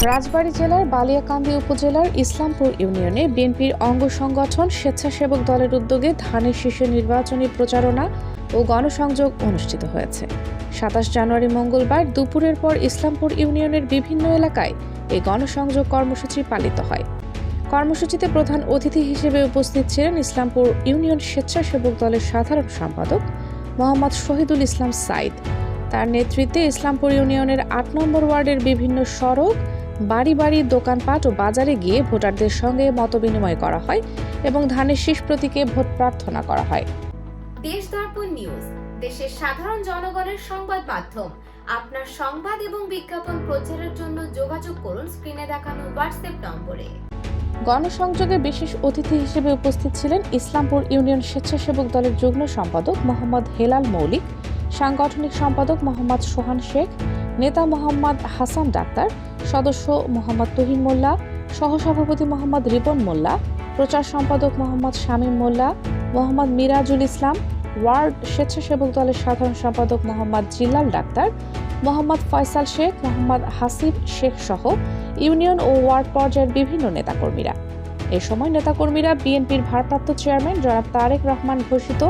রাজবাড়ী জেলার বালিয়াকান্দি উপজেলার ইসলামপুর ইউনিয়নে বিএনপির অঙ্গ সংগঠন স্বেচ্ছাসেবক দলের উদ্যোগে ধানের শীষে নির্বাচনী প্রচারণা ও গণসংযোগ অনুষ্ঠিত হয়েছে। ২৭ জানুয়ারি মঙ্গলবার দুপুরের পর ইসলামপুর ইউনিয়নের বিভিন্ন এলাকায় এই গণসংযোগ কর্মসূচি পালিত হয়। কর্মসূচিতে প্রধান অতিথি হিসেবে উপস্থিত ছিলেন ইসলামপুর ইউনিয়ন স্বেচ্ছাসেবক দলের সাধারণ সম্পাদক মোহাম্মদ শহীদুল ইসলাম সাইদ। তার নেতৃত্বে ইসলামপুর ইউনিয়নের ৮ নম্বর ওয়ার্ডের বিভিন্ন সড়ক, বাড়ি বাড়ি, দোকানপাট ও বাজারে গিয়ে ভোটারদের সঙ্গে মতবিনিময় করা হয় এবং ধানের শীষ প্রতীকে ভোট প্রার্থনা করা হয়। দেশ দর্পণ নিউজ, দেশের সাধারণ জনগণের সংবাদ মাধ্যম। আপনার সংবাদ এবং বিজ্ঞাপন প্রচারের জন্য যোগাযোগ করুন স্ক্রিনে দেখানো হোয়াটসঅ্যাপ নম্বরে। গণসংযোগে বিশেষ অতিথি হিসেবে উপস্থিত ছিলেন ইসলামপুর ইউনিয়ন স্বেচ্ছাসেবক দলের যুগ্ম সম্পাদক মোহাম্মদ হেলাল মৌলিক, সাংগঠনিক সম্পাদক মোহাম্মদ সোহান শেখ, নেতা মোহাম্মদ হাসান ডাক্তার, সদস্য মোহাম্মদ তুহিন মোল্লা, সহসভাপতি মোহাম্মদ রিপন মোল্লা, প্রচার সম্পাদক মোহাম্মদ শামীম মোল্লা, মোহাম্মদ মিরাজুল ইসলাম, ওয়ার্ড স্বেচ্ছাসেবক দলের সাধারণ সম্পাদক মোহাম্মদ জিল্লাল ডাক্তার, মোহাম্মদ ফয়সাল শেখ, মোহাম্মদ হাসিব শেখ সহ ইউনিয়ন ও ওয়ার্ড পর্যায়ের বিভিন্ন নেতাকর্মীরা। এ সময় নেতাকর্মীরা বিএনপির ভারপ্রাপ্ত চেয়ারম্যান জনাব তারেক রহমান ঘোষিত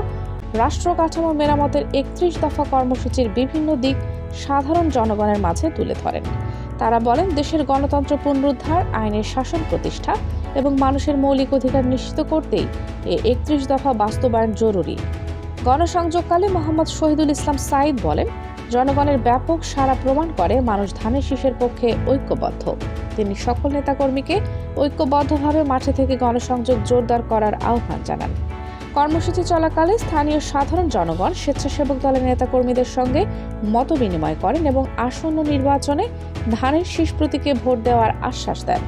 রাষ্ট্র কাঠামো মেরামতের ৩১ দফা কর্মসূচির বিভিন্ন দিক সাধারণ জনগণের মাঝে তুলে ধরেন। তারা বলেন, দেশের গণতন্ত্র পুনরুদ্ধার, আইনের শাসন প্রতিষ্ঠা এবং মানুষের মৌলিক অধিকার নিশ্চিত করতেই এই ৩১ দফা বাস্তবায়ন জরুরি। গণসংযোগকালে মোহাম্মদ শহীদুল ইসলাম সাইদ বলেন, জনগণের ব্যাপক সাড়া প্রমাণ করে মানুষ ধানের শীষের পক্ষে ঐক্যবদ্ধ। তিনি সকল নেতাকর্মীকে ঐক্যবদ্ধভাবে মাঠে থেকে গণসংযোগ জোরদার করার আহ্বান জানান। কর্মসূচি চলাকালে স্থানীয় সাধারণ জনগণ স্বেচ্ছাসেবক দলের নেতাকর্মীদের সঙ্গে মতবিনিময় করেন এবং আসন্ন নির্বাচনে ধানের শীষ প্রতীকে ভোট দেওয়ার আশ্বাস দেন।